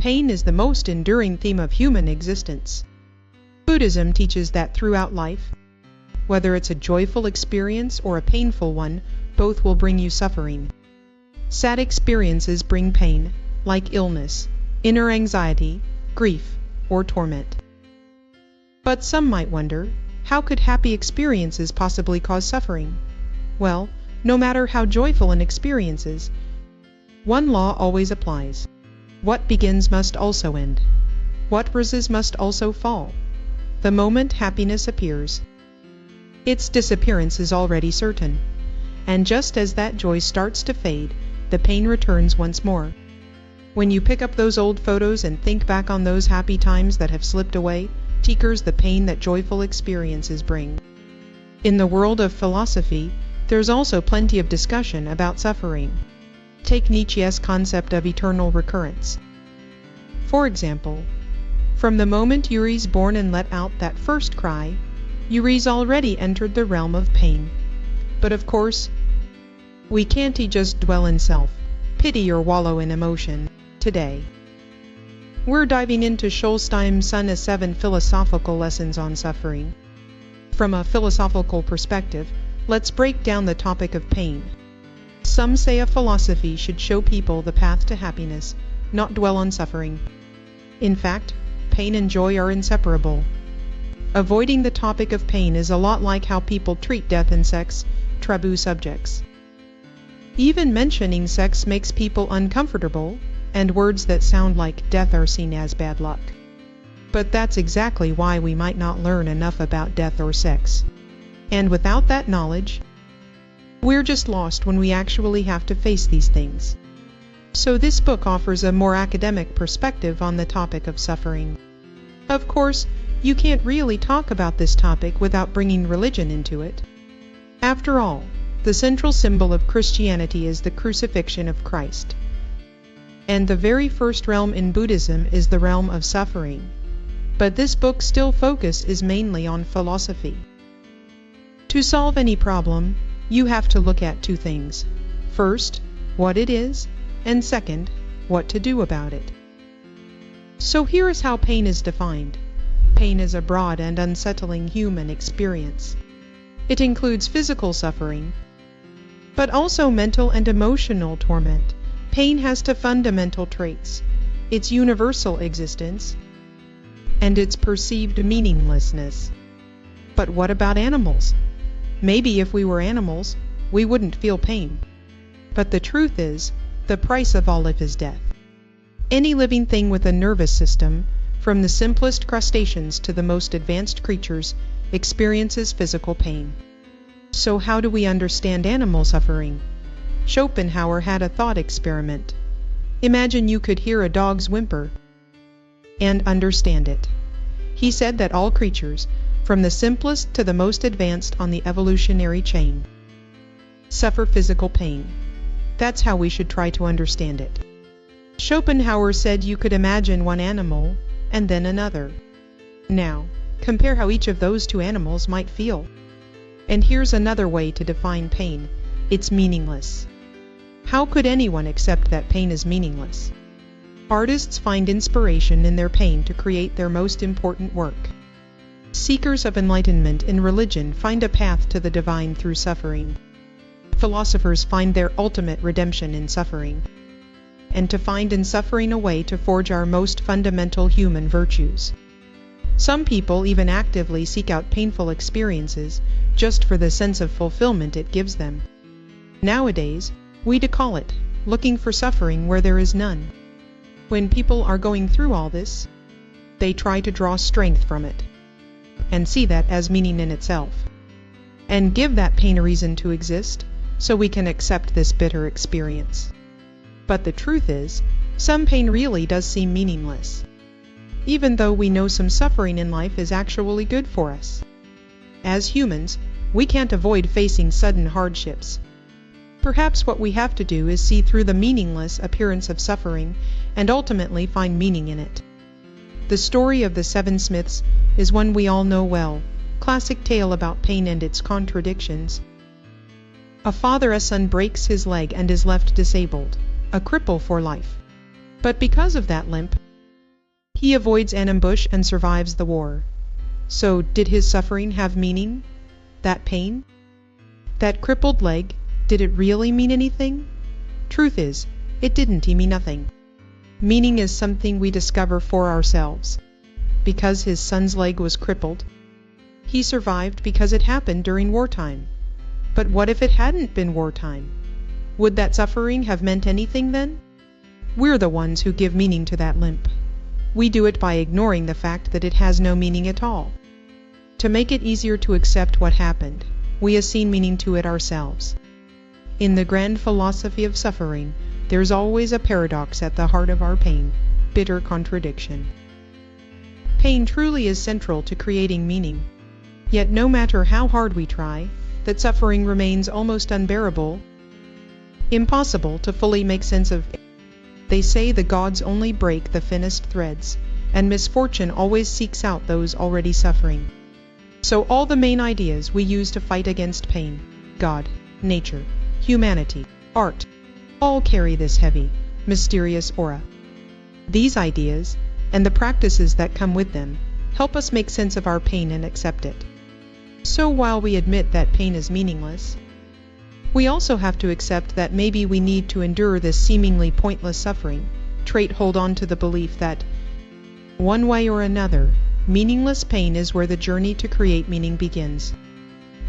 Pain is the most enduring theme of human existence. Buddhism teaches that throughout life, whether it's a joyful experience or a painful one, both will bring you suffering. Sad experiences bring pain, like illness, inner anxiety, grief, or torment. But some might wonder, how could happy experiences possibly cause suffering? Well, no matter how joyful an experience is, one law always applies. What begins must also end. What rises must also fall. The moment happiness appears, its disappearance is already certain. And just as that joy starts to fade, the pain returns once more. When you pick up those old photos and think back on those happy times that have slipped away, tinkers the pain that joyful experiences bring. In the world of philosophy, there's also plenty of discussion about suffering. Take Nietzsche's concept of eternal recurrence. For example, from the moment Yuri's born and let out that first cry, Yuri's already entered the realm of pain. But of course, we can't just dwell in self, pity or wallow in emotion, today. We're diving into Scholstein's 7 philosophical lessons on suffering. From a philosophical perspective, let's break down the topic of pain. Some say a philosophy should show people the path to happiness, not dwell on suffering. In fact, pain and joy are inseparable. Avoiding the topic of pain is a lot like how people treat death and sex, taboo subjects. Even mentioning sex makes people uncomfortable, and words that sound like death are seen as bad luck. But that's exactly why we might not learn enough about death or sex. And without that knowledge, we're just lost when we actually have to face these things. So this book offers a more academic perspective on the topic of suffering. Of course, you can't really talk about this topic without bringing religion into it. After all, the central symbol of Christianity is the crucifixion of Christ. And the very first realm in Buddhism is the realm of suffering. But this book's still focus is mainly on philosophy. To solve any problem, you have to look at two things. First, what it is, and second, what to do about it. So here is how pain is defined. Pain is a broad and unsettling human experience. It includes physical suffering, but also mental and emotional torment. Pain has two fundamental traits: its universal existence and its perceived meaninglessness. But what about animals? Maybe if we were animals, we wouldn't feel pain. But the truth is, the price of all life is death. Any living thing with a nervous system, from the simplest crustaceans to the most advanced creatures, experiences physical pain. So how do we understand animal suffering? Schopenhauer had a thought experiment. Imagine you could hear a dog's whimper and understand it. He said that all creatures, from the simplest to the most advanced on the evolutionary chain, suffer physical pain. That's how we should try to understand it. Schopenhauer said you could imagine one animal and then another. Now, compare how each of those two animals might feel. And here's another way to define pain: it's meaningless. How could anyone accept that pain is meaningless? Artists find inspiration in their pain to create their most important work. Seekers of enlightenment in religion find a path to the divine through suffering. Philosophers find their ultimate redemption in suffering, and to find in suffering a way to forge our most fundamental human virtues. Some people even actively seek out painful experiences just for the sense of fulfillment it gives them. Nowadays, we call it looking for suffering where there is none. When people are going through all this, they try to draw strength from it, and see that as meaning in itself, and give that pain a reason to exist, so we can accept this bitter experience. But the truth is, some pain really does seem meaningless, even though we know some suffering in life is actually good for us. As humans, we can't avoid facing sudden hardships. Perhaps what we have to do is see through the meaningless appearance of suffering and ultimately find meaning in it. The story of the 7 Smiths is one we all know well, classic tale about pain and its contradictions. A father's son breaks his leg and is left disabled, a cripple for life. But because of that limp, He avoids an ambush and survives the war. So, did his suffering have meaning? That pain? That crippled leg, did it really mean anything? Truth is, it didn't mean nothing. Meaning is something we discover for ourselves. Because his son's leg was crippled, he survived because it happened during wartime. But what if it hadn't been wartime? Would that suffering have meant anything then? We're the ones who give meaning to that limp. We do it by ignoring the fact that it has no meaning at all. To make it easier to accept what happened, we assign meaning to it ourselves. In the grand philosophy of suffering, there's always a paradox at the heart of our pain, bitter contradiction. Pain truly is central to creating meaning. Yet no matter how hard we try, that suffering remains almost unbearable, impossible to fully make sense of. They say the gods only break the thinnest threads, and misfortune always seeks out those already suffering. So all the main ideas we use to fight against pain, God, nature, humanity, art, all carry this heavy, mysterious aura. These ideas, and the practices that come with them, help us make sense of our pain and accept it. So while we admit that pain is meaningless, we also have to accept that maybe we need to endure this seemingly pointless suffering, hold on to the belief that, one way or another, meaningless pain is where the journey to create meaning begins.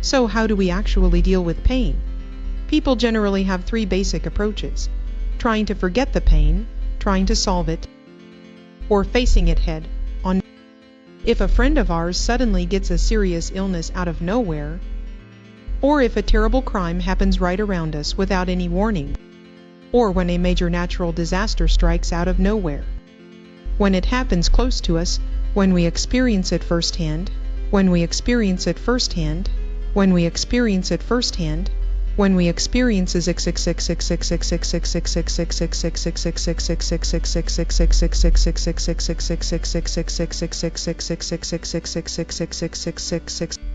So how do we actually deal with pain? People generally have three basic approaches: trying to forget the pain, trying to solve it, or facing it head on. If a friend of ours suddenly gets a serious illness out of nowhere, or if a terrible crime happens right around us without any warning, or when a major natural disaster strikes out of nowhere. When it happens close to us, when we experience it firsthand, when we experience it firsthand, when we experience it firsthand, when we experience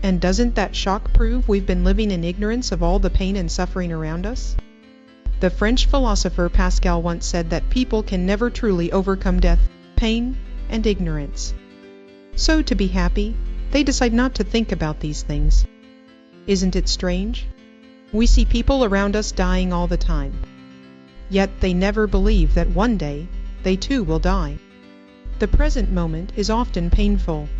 and doesn't that shock prove we've been living in ignorance of all the pain and suffering around us? The French philosopher Pascal once said that people can never truly overcome death, pain, and ignorance. So to be happy, they decide not to think about these things. Isn't it strange? We see people around us dying all the time. Yet they never believe that one day, they too will die. The present moment is often painful.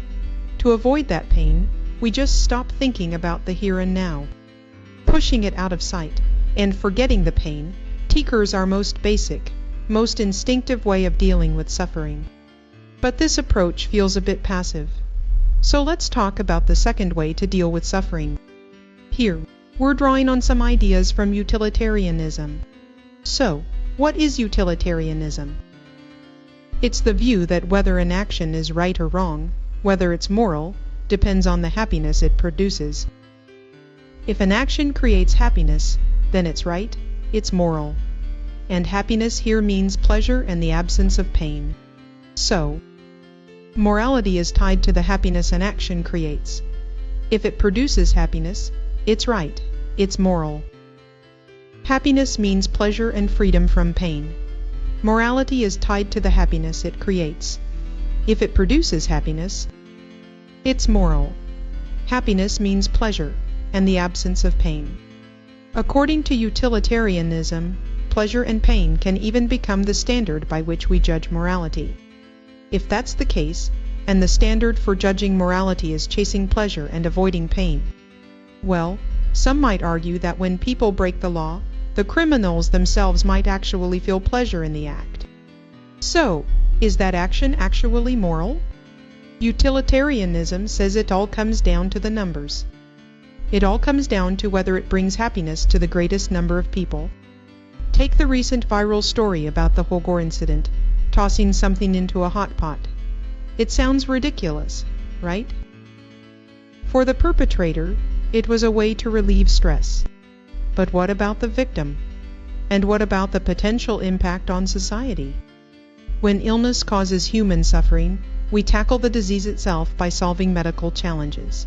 To avoid that pain, we just stop thinking about the here and now. Pushing it out of sight, and forgetting the pain, is our most basic, most instinctive way of dealing with suffering. But this approach feels a bit passive. So let's talk about the second way to deal with suffering. Here, we're drawing on some ideas from utilitarianism. So, what is utilitarianism? It's the view that whether an action is right or wrong, whether it's moral, depends on the happiness it produces. If an action creates happiness, then it's right, it's moral. And happiness here means pleasure and the absence of pain. So, morality is tied to the happiness an action creates. If it produces happiness, it's right, it's moral. Happiness means pleasure and freedom from pain. Morality is tied to the happiness it creates. If it produces happiness, it's moral. Happiness means pleasure and the absence of pain. According to utilitarianism, pleasure and pain can even become the standard by which we judge morality. If that's the case, and the standard for judging morality is chasing pleasure and avoiding pain, well, some might argue that when people break the law, the criminals themselves might actually feel pleasure in the act. So, is that action actually moral? Utilitarianism says it all comes down to the numbers. It all comes down to whether it brings happiness to the greatest number of people. Take the recent viral story about the Hogor incident, tossing something into a hot pot. It sounds ridiculous, right? For the perpetrator, it was a way to relieve stress. But what about the victim? And what about the potential impact on society? When illness causes human suffering, we tackle the disease itself by solving medical challenges.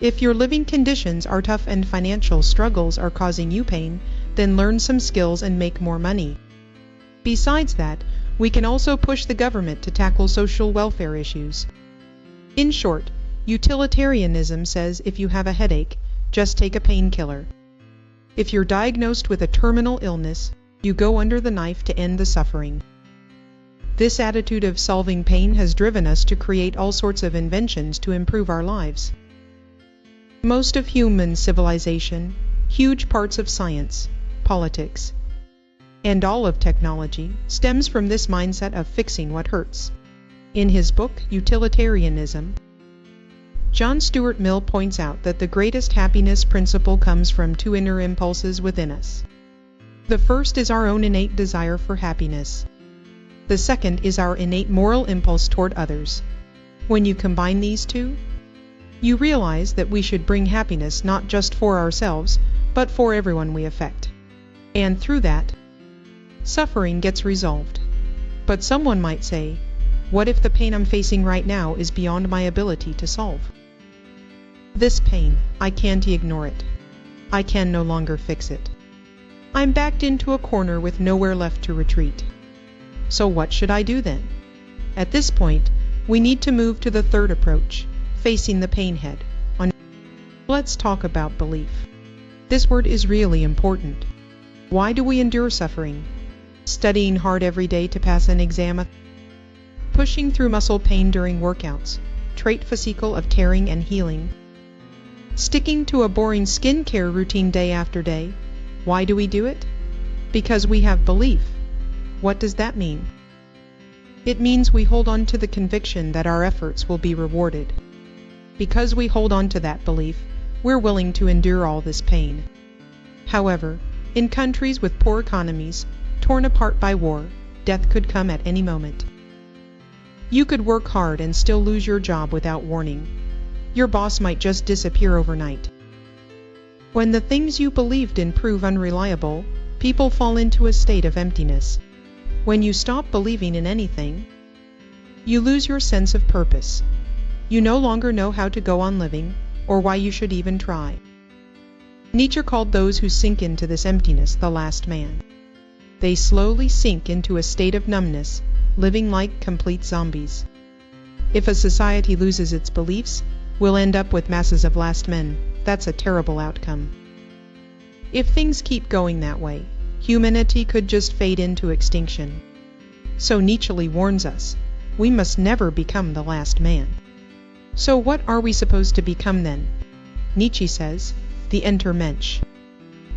If your living conditions are tough and financial struggles are causing you pain, then learn some skills and make more money. Besides that, We can also push the government to tackle social welfare issues. In short, utilitarianism says if you have a headache, just take a painkiller. If you're diagnosed with a terminal illness, you go under the knife to end the suffering. This attitude of solving pain has driven us to create all sorts of inventions to improve our lives. Most of human civilization, huge parts of science, politics, and all of technology stems from this mindset of fixing what hurts. In his book, Utilitarianism, John Stuart Mill points out that the greatest happiness principle comes from two inner impulses within us. The first is our own innate desire for happiness. The second is our innate moral impulse toward others. When you combine these two, you realize that we should bring happiness not just for ourselves, but for everyone we affect. And through that, suffering gets resolved. But someone might say, what if the pain I'm facing right now is beyond my ability to solve? This pain, I can't ignore it. I can no longer fix it. I'm backed into a corner with nowhere left to retreat. So what should I do then? At this point, we need to move to the third approach, facing the pain head on. Let's talk about belief. This word is really important. Why do we endure suffering? Studying hard every day to pass an exam, pushing through muscle pain during workouts, trait fascicle of tearing and healing, sticking to a boring skincare routine day after day. Why do we do it? Because we have belief. What does that mean? It means we hold on to the conviction that our efforts will be rewarded. Because we hold on to that belief, we're willing to endure all this pain. However, in countries with poor economies, torn apart by war, death could come at any moment. You could work hard and still lose your job without warning. Your boss might just disappear overnight. When the things you believed in prove unreliable, people fall into a state of emptiness. When you stop believing in anything, you lose your sense of purpose. You no longer know how to go on living, or why you should even try. Nietzsche called those who sink into this emptiness the last man. They slowly sink into a state of numbness, living like complete zombies. If a society loses its beliefs, we'll end up with masses of last men. That's a terrible outcome. If things keep going that way, humanity could just fade into extinction. So Nietzsche warns us, we must never become the last man. So what are we supposed to become then? Nietzsche says, the Untermensch.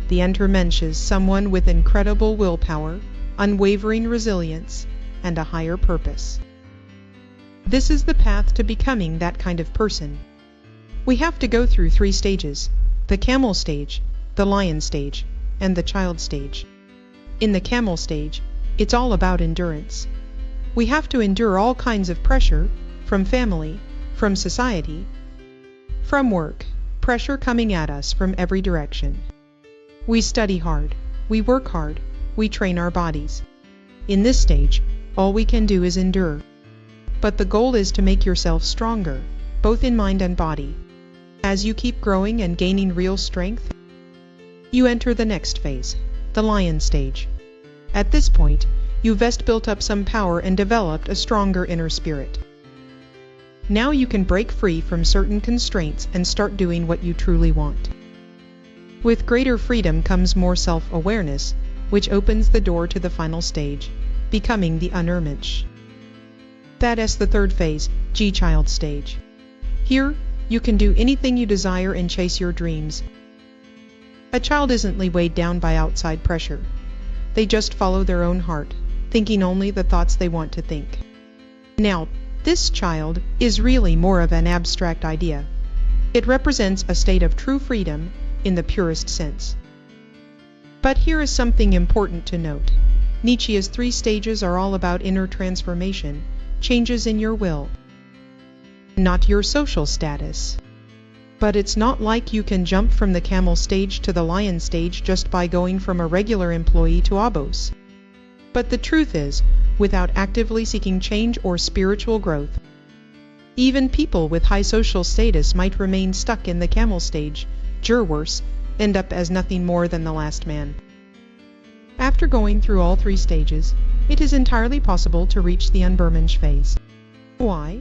The Untermensch is someone with incredible willpower, unwavering resilience, and a higher purpose. This is the path to becoming that kind of person. We have to go through 3 stages: the camel stage, the lion stage, and the child stage. In the camel stage, it's all about endurance. We have to endure all kinds of pressure, from family, from society, from work, pressure coming at us from every direction. We study hard, we work hard, we train our bodies. In this stage, all we can do is endure. But the goal is to make yourself stronger, both in mind and body. As you keep growing and gaining real strength, you enter the next phase, the lion stage. At this point, you've built up some power and developed a stronger inner spirit. Now you can break free from certain constraints and start doing what you truly want. With greater freedom comes more self-awareness, which opens the door to the final stage, becoming the Untermensch. That is the third phase, G-child stage. Here, you can do anything you desire and chase your dreams. A child isn't weighed down by outside pressure. They just follow their own heart, thinking only the thoughts they want to think. Now, this child is really more of an abstract idea. It represents a state of true freedom in the purest sense. But here is something important to note. Nietzsche's 3 stages are all about inner transformation, changes in your will, not your social status. But it's not like you can jump from the camel stage to the lion stage just by going from a regular employee to a boss. But the truth is, without actively seeking change or spiritual growth, even people with high social status might remain stuck in the camel stage, or worse, end up as nothing more than the last man. After going through all 3 stages, it is entirely possible to reach the Unbermensch phase. Why?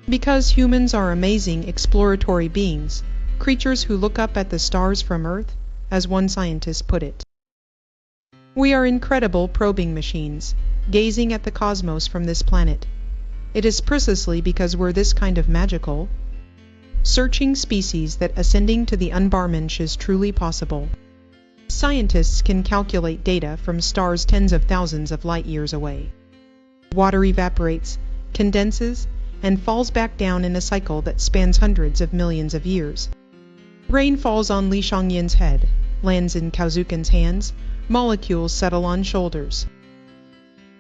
Because humans are amazing exploratory beings, creatures who look up at the stars from Earth, as one scientist put it. We are incredible probing machines, gazing at the cosmos from this planet. It is precisely because we're this kind of magical, searching species that ascending to the Unbermensch is truly possible. Scientists can calculate data from stars tens of thousands of light years away. Water evaporates, condenses, and falls back down in a cycle that spans hundreds of millions of years. Rain falls on Li Shangyan's head, lands in Kauzuken's hands, molecules settle on shoulders.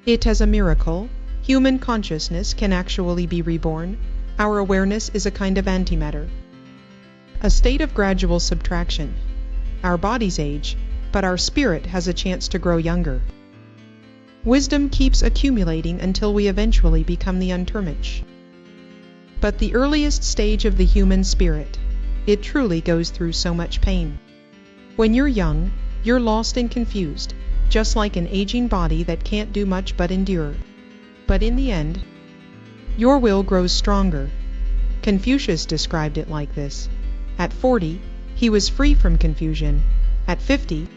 It is a miracle. Human consciousness can actually be reborn. Our awareness is a kind of antimatter. A state of gradual subtraction. Our bodies age, but our spirit has a chance to grow younger. Wisdom keeps accumulating until we eventually become the Untermensch. But the earliest stage of the human spirit, it truly goes through so much pain. When you're young, you're lost and confused, just like an aging body that can't do much but endure. But in the end, your will grows stronger. Confucius described it like this. At 40, he was free from confusion. At 50,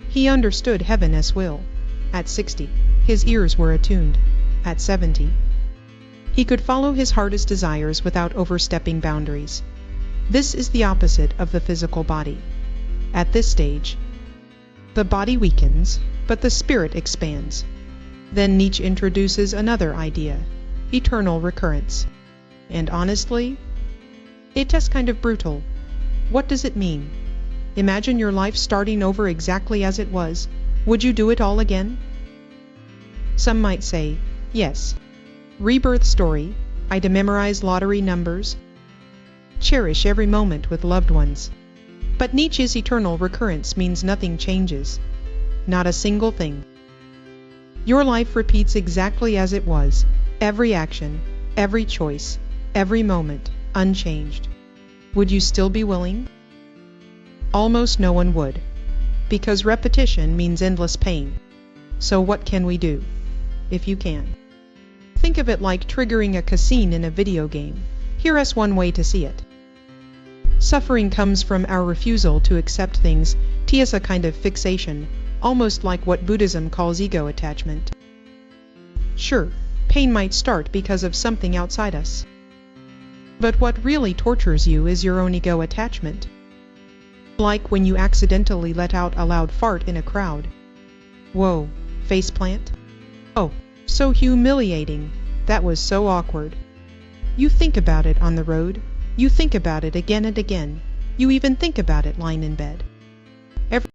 he understood heaven as will. At 60, his ears were attuned. At 70, he could follow his heart's desires without overstepping boundaries. This is the opposite of the physical body. At this stage, the body weakens, but the spirit expands. Then Nietzsche introduces another idea, eternal recurrence. And honestly, it is kind of brutal. What does it mean? Imagine your life starting over exactly as it was. Would you do it all again? Some might say, yes. Rebirth story, I'd memorize lottery numbers, cherish every moment with loved ones. But Nietzsche's eternal recurrence means nothing changes. Not a single thing. Your life repeats exactly as it was, every action, every choice, every moment, unchanged. Would you still be willing? Almost no one would, because repetition means endless pain. So what can we do? If you can. Think of it like triggering a cutscene in a video game. Here is one way to see it. Suffering comes from our refusal to accept things. It is a kind of fixation, almost like what Buddhism calls ego attachment. Sure, pain might start because of something outside us. But what really tortures you is your own ego attachment. Like when you accidentally let out a loud fart in a crowd. Whoa, faceplant? Oh, so humiliating. That was so awkward. You think about it on the road. You think about it again and again. You even think about it lying in bed.